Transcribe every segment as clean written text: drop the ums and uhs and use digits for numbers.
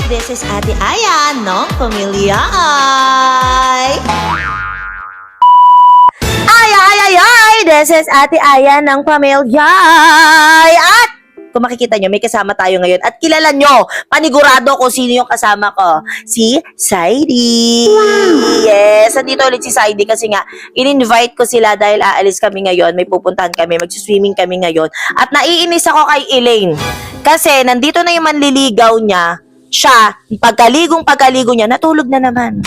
This is Ate Aya ng Pamilya Ay! This is Ate Aya ng Pamilya Ay! At kung makikita nyo, may kasama tayo ngayon. At kilala nyo, panigurado kung sino yung kasama ko. Si Saidi. Wow. Yes, nandito ulit si Saidi kasi nga, in-invite ko sila dahil aalis kami ngayon. May pupuntahan kami, mag-swimming kami ngayon. At naiinis ako kay Elaine. Kasi nandito na yung manliligaw niya. Siya, pagkaligo niya, natulog na naman.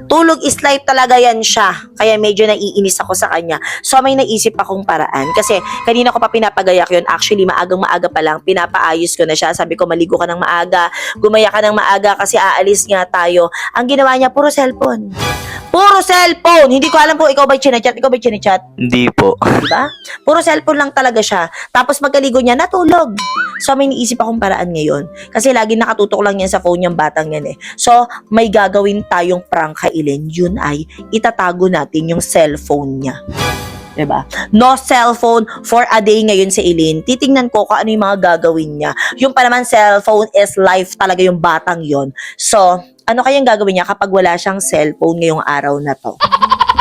Tulog is life talaga yan siya. Kaya medyo naiinis ako sa kanya. So may naisip akong paraan. Kasi kanina ko pa pinapagayak yun. Actually, maaga pa lang. Pinapaayos ko na siya. Sabi ko, maligo ka ng maaga. Gumaya ka ng maaga kasi aalis nga tayo. Ang ginawa niya, puro cellphone. Puro cellphone! Hindi ko alam kung ikaw ba'y chinachat. Ikaw ba'y chinachat? Hindi po. Diba? Puro cellphone lang talaga siya. Tapos magkaligo niya, natulog. So may naisip akong paraan ngayon. Kasi lagi nakatutok lang yan sa phone yung batang yan eh. So may gagawin tayong prank kay Elaine. Yun ay itatago natin yung cellphone niya. Diba? No cellphone for a day ngayon si Elaine. Titingnan ko kung ano yung mga gagawin niya. Yung pa naman cellphone is life talaga yung batang yon. So, ano kayang gagawin niya kapag wala siyang cellphone ngayong araw na to?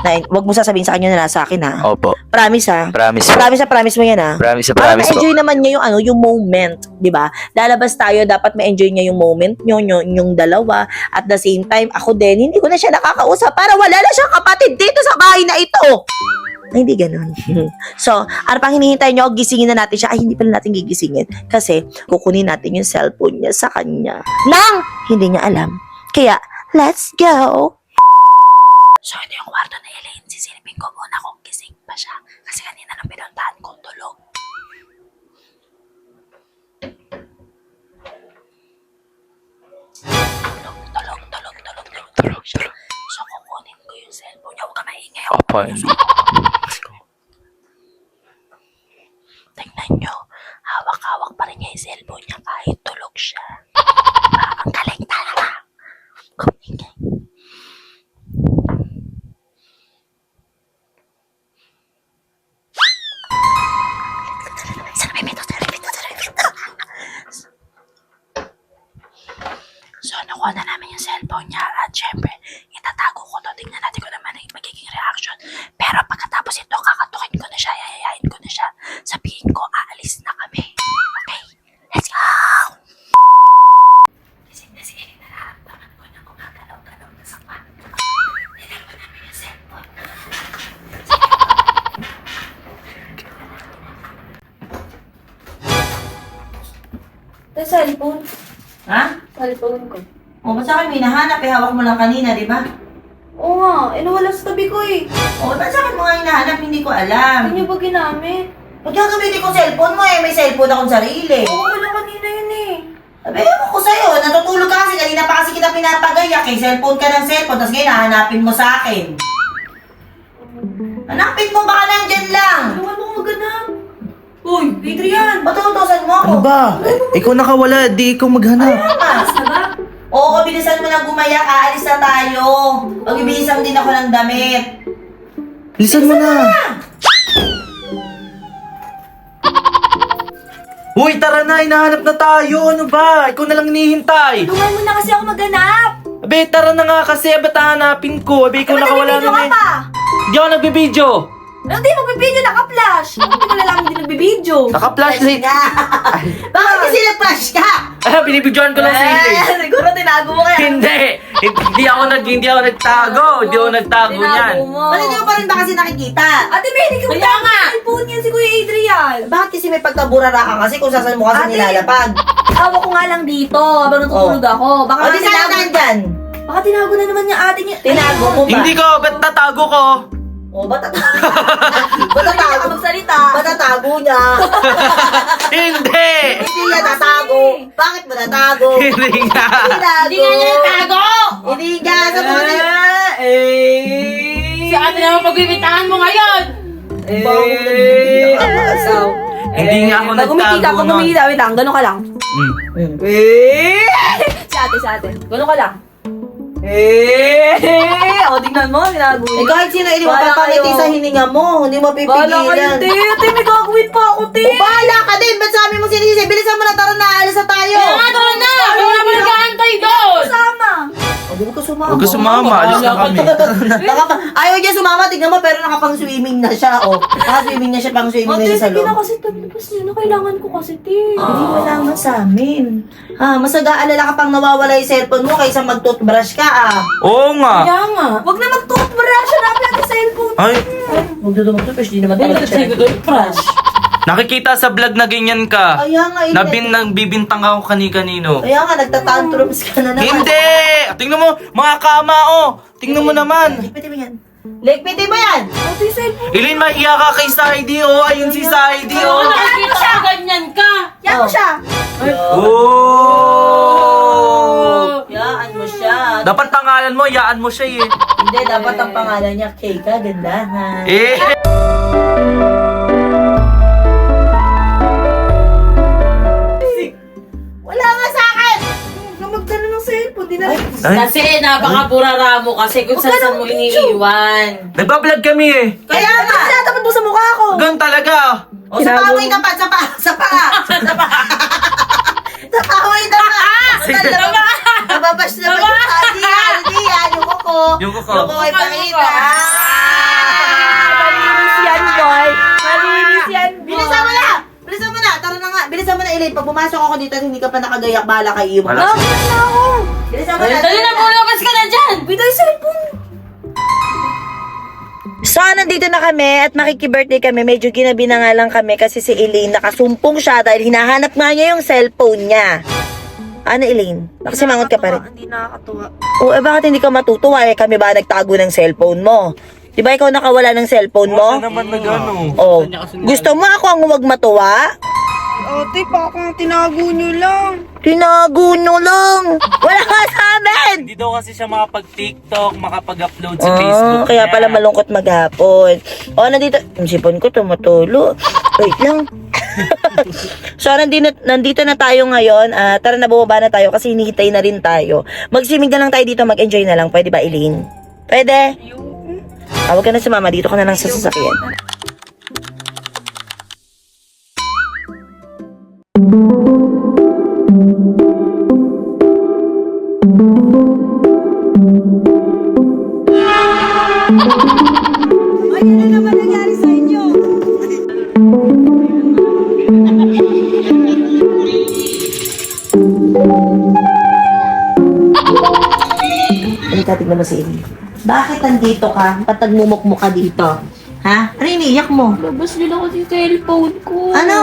Wag mo sasabihin sa kanya na nasa akin ha. Opo. Promise ha. Promise po. Promise mo yan ha. Promise Para po. ma-enjoy naman niya yung yung moment, 'di ba? Lalabas tayo, dapat ma-enjoy niya yung moment niyo, yung dalawa. At the same time, ako din hindi ko na siya nakakausap para wala na siyang kapatid dito sa bahay na ito. Ay, hindi ganun. So, ano pang hinihintay nyo? Gisingin na natin siya. Ay, hindi pala natin gigisingin. Kasi, kukunin natin yung cellphone niya sa kanya. Nang hindi niya alam. Kaya, let's go! So, ito yung kwarto na Elaine. Sisilipin ko muna kung gising pa siya. Kasi kanina nang pinuntahan kong tulog. Tulog. So, kukunin ko yung cellphone niya. Huwag ka maingay. Opo. Tingnan nyo, hawak-hawak pa rin niya yung cellphone niya kahit tulog siya. Ang galing talaga. Kumingay. Sana may pito. So, nakuha na namin yung cellphone niya at syempre, itatago ko to. Tingnan natin kung naman ang magiging reaction. Pero pagkatapos ito, kakatukin ko na siya, yayayain ko na siya. Sabihin ko, aalis na kami. Okay? Let's go! Gising na si Elaine, nararamdaman ko na gumagalaw-galaw na sa kwarto. Nilaro namin yung cellphone. Ito cellphone. Ha? Cellphone ko. O, ba't sa akin may nahanap? Hawak mo lang kanina, di ba? Oo nga, nawala sa tabi ko eh. O, ba't sa akin mo nga hinahanap? Hindi ko alam. Hindi niyo ba ginamit? Ba't gagamitin ko cellphone mo eh? May cellphone akong sarili. Oo, wala kanina yun eh. Sabi ko sa'yo, natutulog ka kasi kanina pa kasi kita pinapagayak eh. Cellphone ka ng cellphone, tapos ngayon hahanapin mo sa akin. Hanapin mo, baka nandyan lang. Tulungan mo ko maghanap. Uy, Adrian! Ba't utusan mo ako? Ano ba? Ikaw nakawala, di ikaw maghanap. Alas na ba? Oo, bilisan mo na gumayak, aalis na tayo. Magbibilisan din ako ng damit. Bilisan mo na. Uy, tara na, hinahanap na tayo. Ano ba? Ikaw na lang hinihintay. Tulungan mo na kasi ako maghanap! Abe, tara na nga kasi. Ba't hahanapin ko? Abe, ikaw nakawala na Nagbibideo ka rin. pa! Hindi ako nagbibideo. Ano di magbibideo? Naka-flash! Ano di ko na lang hindi nagbibideo? Naka-flashlight. Bakit kasi nag-flash ka? Binibidyoan ko lang si Elaine. Siguro tinago mo kaya. Hindi ako nagtago. Hindi ako nagtago niyan. Tinago mo. Ba't hindi mo pa rin ba kasi nakikita? Ate Benny, ikaw Kaya nga. cellphone yan si Kuya Adrian. Bakit kasi may pagkaburara ka kasi kung saan mo kasi Ate. nilalapag? Hawak ko nga lang dito habang natutulog ako. Baka O di sana nandyan. Baka tinago na naman niya ate niya. Tinago mo ba? Hindi ko, ba't tatago ko? O, ba't tatago? Ba't Hindi tatago? ka magsalita. Ba't tatago niya? Hindi! Hindi niya tatago. Bakit mo natago? Hindi nga. Hindi niya natago! Hindi niya. Sa mga Si ate naman pagbibitahan mo ngayon. Hindi nga ako Pag umiti ka, nagtago pag umiti ka, wait lang, gano'n ka lang. Si ate, gano'n ka lang. O, tingnan mo, ginagawa Eh, niya. kahit sino, hindi mo Bahala papangiti kayo. sa hininga mo. Hindi mo Bahala kayo, pipigilan. te. Te, may gagawin pa ako, te. O, bahala ka din. Ba't sa amin mo sinisisi? Bilisan mo na, tara na. Alis na tayo. Tara na! Wala pa nag-aantay doon! sumama. Huwag ka sumama, alis na kami. Ayaw niya sumama, tignan mo, pero nakapang-swimming na siya. O, naka-swimming na siya, pang-swimming na Ate, siya sa sige na loob. kasi tablabas niyo na. Kailangan ko kasi, te. Hindi mo naman sa amin. Mas nag-aalala ka pang nawawala yung cellphone mo kaysa mag-toothbrush ka, Oo nga. Kaya nga. Huwag na mag-toothbrush. Hanapin natin sa cellphone. Ay, Huwag doon mag-toothbrush, di naman talaga siya. nakikita sa vlog na ganyan ka. Kaya nga, Nagbibintang ako kani-kanino. Kaya nga, nagtatantrums ka na naman. Hindi! Tingnan mo, mga kama, oh! Tingnan mo naman. Ligpitin mo yan. Ligpitin mo yan! Ate, cellphone. Ilin, mahiya ka kay Saidi, oh! Ayun si Saidi, oh! Nakikita ko ganyan ka. Yan mo siya. Oh! Yaan mo siya. Dapat pangalan mo, yaan mo siya eh. Hindi, dapat ang pangalan niya, Keika, gandahan. Eh! Wala nga sa akin! Huwag na magdala ng cellphone. Di na. Ay, Kasi napaka-burara mo kasi kung saan mo iniiwan. nagbablog kami eh. Kaya nga! Tinatapat mo sa mukha ko. Ganun talaga. O, sa paway ka pa, sa pa! Sa paway na pa! Nababash na ba yung hindi yan, hindi yan, yung kuko. Yung kuko. Yung kuko ay pakita. Malinis yan, boy. Malinis yan, boy. Bilisan mo na! Bilisan mo na! Tara na nga! Bilisan mo na, Elaine. Pag pumasok ako dito at hindi ka pa nakagayak, bahala kay Iwan. Wala. Bakit na ako? Bilisan mo na! Dali na, bulugas ka na dyan! Bida yung cellphone. So, nandito na kami at makiki-birthday kami. Medyo ginabi na nga lang kami kasi si Elaine nakasumpong siya dahil hinahanap nga niya yung cellphone niya. Ano, Elaine? Nakasimangot ka pa rin. Hindi nakakatuwa. O, bakit hindi ka matutuwa? Kami ba nagtago ng cellphone mo? Di ba ikaw nakawala ng cellphone mo? naman nag-ano? Oh, gusto mo ako ang huwag matuwa? Ate, baka tinago niyo lang. Tinago nyo lang. Wala ka sa amin. Hindi daw kasi siya makapag-TikTok, makapag-upload sa Facebook. Kaya pala malungkot maghapon. O, nandito. Ang sipon ko tumutulo. Wait lang. So, nandito na tayo ngayon. Tara na, bumaba na tayo kasi hinihintay na rin tayo. Mag-swimming na lang tayo dito, mag-enjoy na lang. Pwede ba, Eileen? Pwede? Huwag ka na sumama. Dito ka na lang sa sasakyan. Ay, ano naman nangyari sa inyo? Halika, tignan mo si Eileen. Bakit nandito ka? Ba't nagmumukmuk ka dito? Ha? Ano iniiyak mo? Labas nila kasi yung cellphone ko. Ano?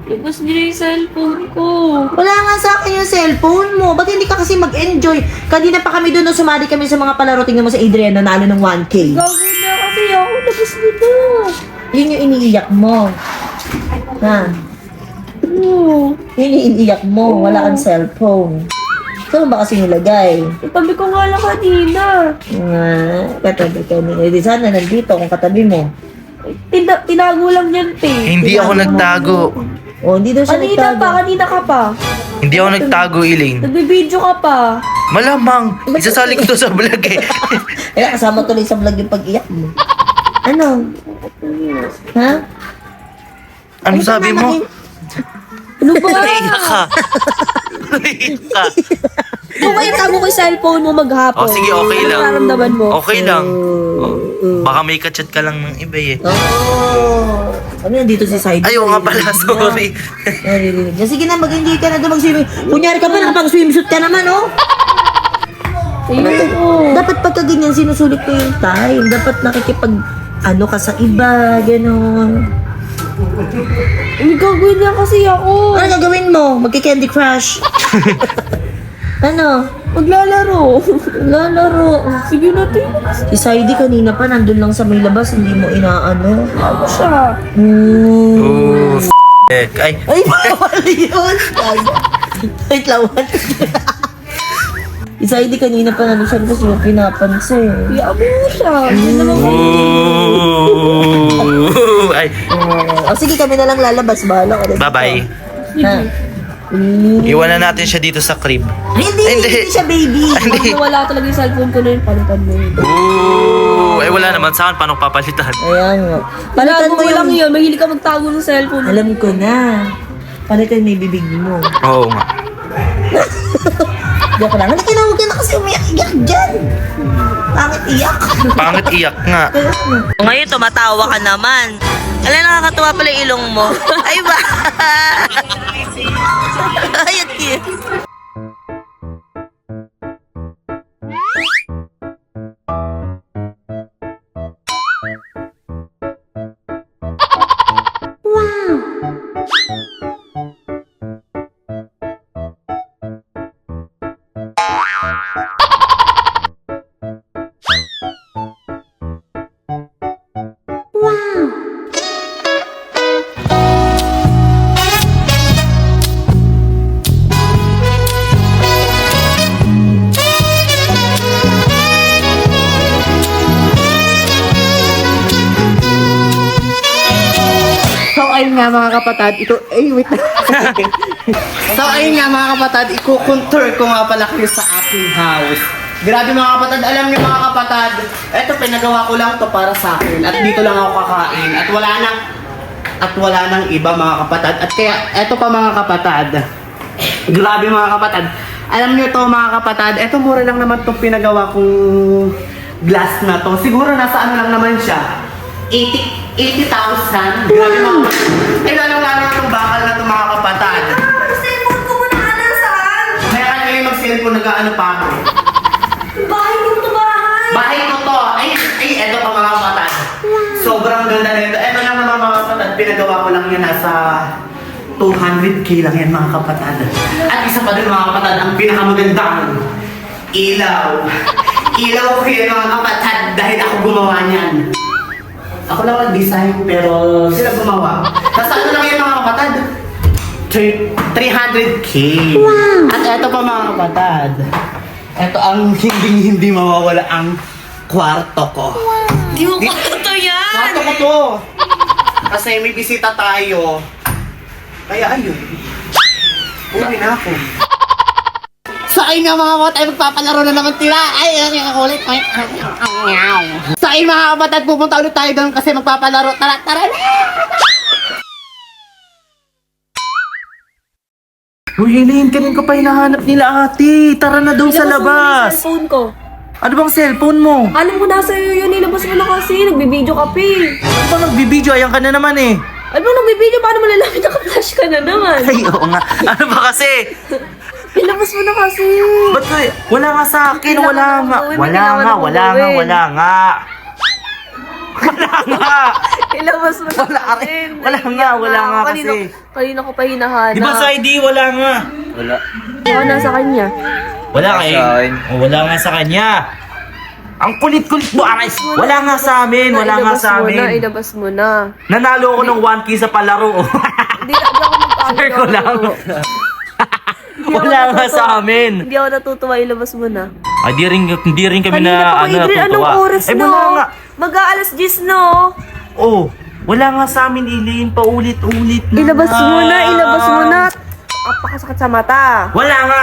Labas nila yung cellphone ko. Wala nga sa akin yung cellphone mo. Ba't hindi ka kasi mag-enjoy? Kanina pa kami doon nung sumali kami sa mga palaro. Tingnan mo si Adrian, nanalo ng 1K. Gagawin na kasi ako. Labas nila. Yun yung iniiyak mo. Ha? Oo. Yun yung iniiyak mo. Wala kang cellphone. Saan ba kasi nilagay? Itabi ko nga lang kanina. Katabi ka ni Di sana nandito kung katabi mo. Tinago lang yan, te. Hindi ako nagtago. O, hindi daw siya Kanina ka pa. Hindi ako nagtago, Elaine. Nagbibideo ka pa. Malamang, isasali ko to sa vlog eh. Kaya kasama tuloy sa vlog yung pag-iyak mo. Ano? Ha? Ano sabi mo? Ano ba? Naiiyak ka. Naiiyak ka. Kung may tago ko yung cellphone mo maghapon. Oh, sige, okay ano lang. nararamdaman mo? Okay lang. Oh, baka may kachat ka lang ng iba eh. Oh. Ano yan dito si Side? Ayaw nga pala, sorry. Naririnig niya. Sige na, mag-enjoy ka na doon mag-swimming. Kunyari ka pa, nakapag-swimsuit ka naman, oh. Ayun. Dapat pagka ganyan, sinusulit ko yung time. Dapat nakikipag, ano ka sa iba, gano'n. May gagawin lang kasi ako. Ano gagawin mo? Magki-Candy Crush. Ano? Maglalaro. Lalaro. Sige natin. Si Saidi kanina pa, nandun lang sa may labas, hindi mo inaano. Ako siya. Oh, Ay, Ay, bawal yun. Wait lang. Si Saidi kanina pa, nandun siya kasi yung pinapansin. Iyaw mo siya. Hindi naman oh. Ay, Sige, kami na lang lalabas. Bahala ka na. bye-bye. Ha? Iwanan natin siya dito sa crib. Hindi, Hindi. hindi siya baby. Hindi. Pag nawala talaga yung cellphone ko na yun, palitan mo yun. Oh, eh wala naman saan, paano papalitan? Ayan nga. Palitan mo lang yung... yun. Mahilig ka magtago ng cellphone. Alam ko na. Palitan mo yung bibig mo. Oo nga. Joke lang. Hindi ka na kasi umiyak-iyak dyan. Pangit iyak. Pangit iyak nga. Ngayon, tumatawa ka naman. Alam, nakakatuwa pala yung ilong mo. Ay ba? Ay, at cute. So ayun nga mga kapatid, wait na. So ayun nga mga kapatid, iko-contour ko nga pala kayo sa aking house. Grabe mga kapatid, alam niyo mga kapatid, eto pinagawa ko lang to para sa akin at dito lang ako kakain at wala nang iba mga kapatid. At kaya eto pa mga kapatid. Grabe mga kapatid. Alam niyo to mga kapatid, eto mura lang naman tong pinagawa kong glass na to. Siguro nasa ano lang naman siya. 80,000. Grabe mga kapatid. Eh lalong-lalo itong bakal na itong mga kapatid. Cellphone ko muna ka na saan? Kaya kayo mag-cellphone nag-ano pa ako. Bahay ko to bahay. Bahay ko to. Ay, eto pa mga kapatid. Sobrang ganda nito. Eto lang naman mga kapatid. Pinagawa ko lang yan nasa 200k lang yan mga kapatid. At isa pa din mga kapatid, ang pinakamagandang ilaw. Ilaw ko yan mga kapatid dahil ako gumawa niyan. Ako lang nag-design pero sila gumawa. Nasa ano lang yan mga kapatid? 300k. At eto pa mga kapatid. Eto ang hindi mawawala ang kwarto ko. Di mo kwarto yan. Kwarto ko to. Kasi may bisita tayo. Kaya ayun. Uwi na ako. So ayun nga mga kapatid, magpapalaro na naman sila. Ay, ang kulit. So ayun mga kapatid, pupunta ulit tayo doon kasi magpapalaro. Tara na! Uy, Eileen, kanina ko pa hinahanap nila ate. Tara na daw sa labas. Cellphone ko. Ano bang cellphone mo? Alam ko nasa iyo yun, nilabas mo na kasi. Nagbibideo ka pa eh. Ano bang nagbibideo? Ayan ka na naman eh. Alam mo, nagbibideo, paano malalaman naka-flash ka na naman? Ay, oo nga. Ano ba kasi? Nilabas mo na kasi. Ba't ko wala nga sa akin, Kailangan wala mo nga. gawin, Wala kailangan nga, mo wala nga, gawin. wala nga. Wala nga. Nilabas mo na Wala, kasi. wala nga kasi. Kanina ko pa hinahanap. Di ba sa ID, wala nga. Wala. Ako nasa kanya. Wala ka eh. Oh, wala nga sa kanya. Ang kulit-kulit mo, Aris. Wala nga sa amin, wala nga Ilabas sa mo na, amin. ilabas mo na. Nanalo ako ng 1K sa palaro. Hindi ako magpapalaro. Share ko lang. Wala nga sa amin. Hindi ako natutuwa, ilabas mo na. Ay, di rin kami Kanina na pa ko, Adrian, anong natutuwa. oras Eh, na? wala nga. Mag-aalas 10 no? Oh, wala nga sa amin, Eileen. Paulit-ulit na. Ilabas mo na, ilabas mo na. Apakasakit sa mata. Wala nga.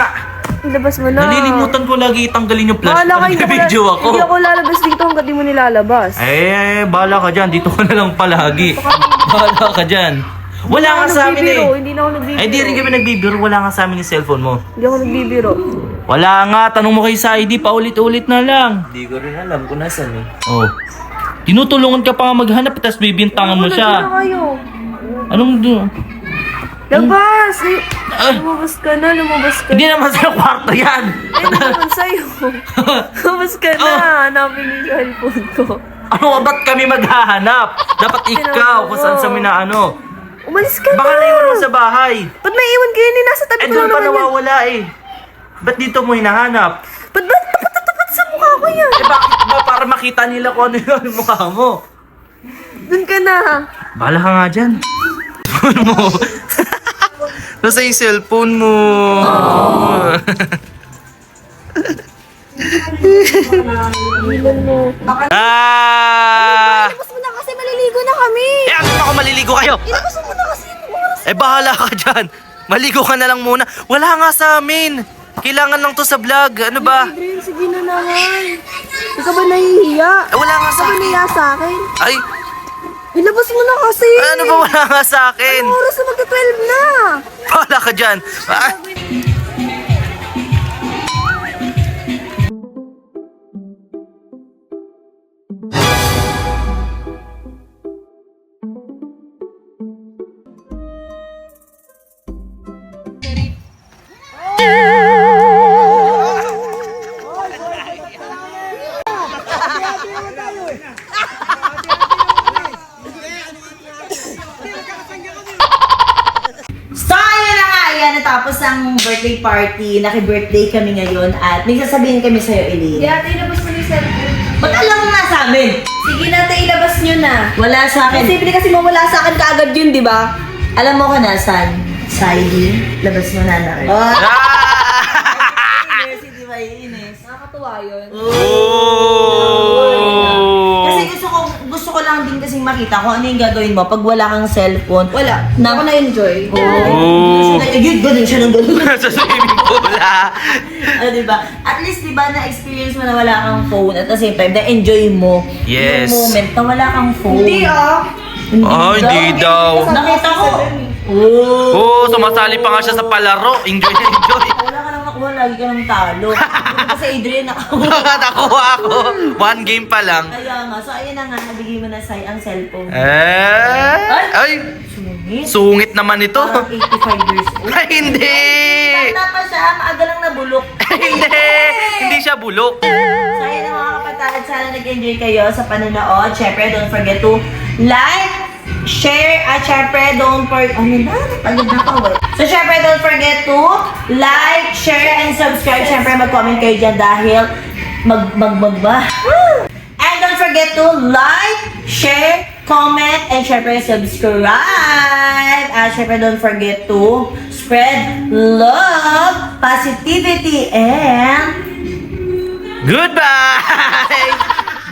Ilabas mo na. Nalilimutan ko lagi itanggalin yung flash. Bahala ka, Pag video ako. Hindi ako lalabas dito hanggat di mo nilalabas. Eh, bahala ka dyan. Dito ka na lang palagi. Bahala ka dyan. Wala nga sa amin eh. Hindi na ako nagbibiro. Ay, di rin kami nagbibiro. Wala nga sa amin yung cellphone mo. Hindi ako nagbibiro. Wala nga. Tanong mo kay sa ID. Paulit-ulit na lang. Hindi ko rin alam kung nasan eh. Oh. Tinutulungan ka pa nga maghanap. Tapos bibintangan mo Nandito siya. na kayo. Anong doon? Labas! Ah. Lumabas ka na, lumabas ka Hindi na. naman sa kwarto yan. Eh, naman sa'yo. Lumabas ka na. Hanapin yung cellphone ko. Ano ba? Ba't kami maghahanap? Dapat ikaw kung saan sa ano. Umalis ka Baka na. naiwan mo sa bahay. Ba't may iwan kayo ni nasa tabi Eh, ko doon na pa naman yan? nawawala eh. Ba't dito mo hinahanap? Ba't tapat sa mukha ko yan? Eh, bakit ba? Para makita nila kung ano yung mukha mo. Doon ka na. Bahala ka nga dyan. Phone mo. Nasa yung cellphone mo. Ilan mo. Ilabas mo na kasi maliligo na kami. Eh, ano ako maliligo kayo? Ilabas mo na kasi yung oras. Eh, bahala ka dyan. Maligo ka na lang muna. Wala nga sa amin. Kailangan lang to sa vlog. Ano ba? Adrian, sige na naman. Ikaw ba nahihiya? Eh, wala nga Ikaw sa ba akin. nahihiya sa akin? Ay, Ilabas mo na kasi. ano ba wala nga sa akin? Anong oras na magka-12 na? Bahala ka dyan. Ah, natapos ang birthday party, naki-birthday kami ngayon at may sasabihin kami sa'yo, Eileen. Hindi natin ilabas mo na yung cellphone. Ba't alam mo na sa amin? Sige natin, ilabas nyo na. Wala sa akin. Posible kasi mawala sa akin kaagad yun, di ba? Alam mo ka nasan? Saidi, labas mo na na. Inis, hindi ba inis? Nakakatuwa yun. Kasi gusto ko lang din kasing makita kung ano yung gagawin mo pag wala kang cellphone. Wala. Na- Ako na-enjoy. Oh. Yun, ganun siya ng ganun. Sa swimming pool Diba? At least, diba, na-experience mo na wala kang phone at the same time, na-enjoy mo Yes. yung moment na wala kang phone. Hindi Hindi daw. Nakita ko. Sumasali pa nga siya sa palaro. Enjoy na enjoy. Wala ka nang nakuha, lagi ka nang talo. Kasi Adrian, nakakuha. Nakuha ako. One game pa lang. Kaya nga, so ayun na nga, nabigay mo na sa'yo ang cellphone. Ay, Sungit. sungit naman ito. Parang 85 years old. Ay, hindi. Tanda pa siya, maaga lang nabulok. Hindi siya bulok. So ayun na mga kapatid, sana nag-enjoy kayo sa panonood. Syempre, don't forget to like, share, at syempre, don't forget, napagod na ako. So syempre, don't forget to like, share, and subscribe. Syempre, mag-comment kayo dyan dahil ba? And don't forget to like, share, comment, and syempre, subscribe. At syempre, don't forget to spread love, positivity, and Goodbye!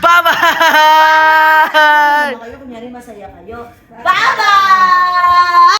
Bye-bye! kayo, kunyari masaya kayo. Bye-bye!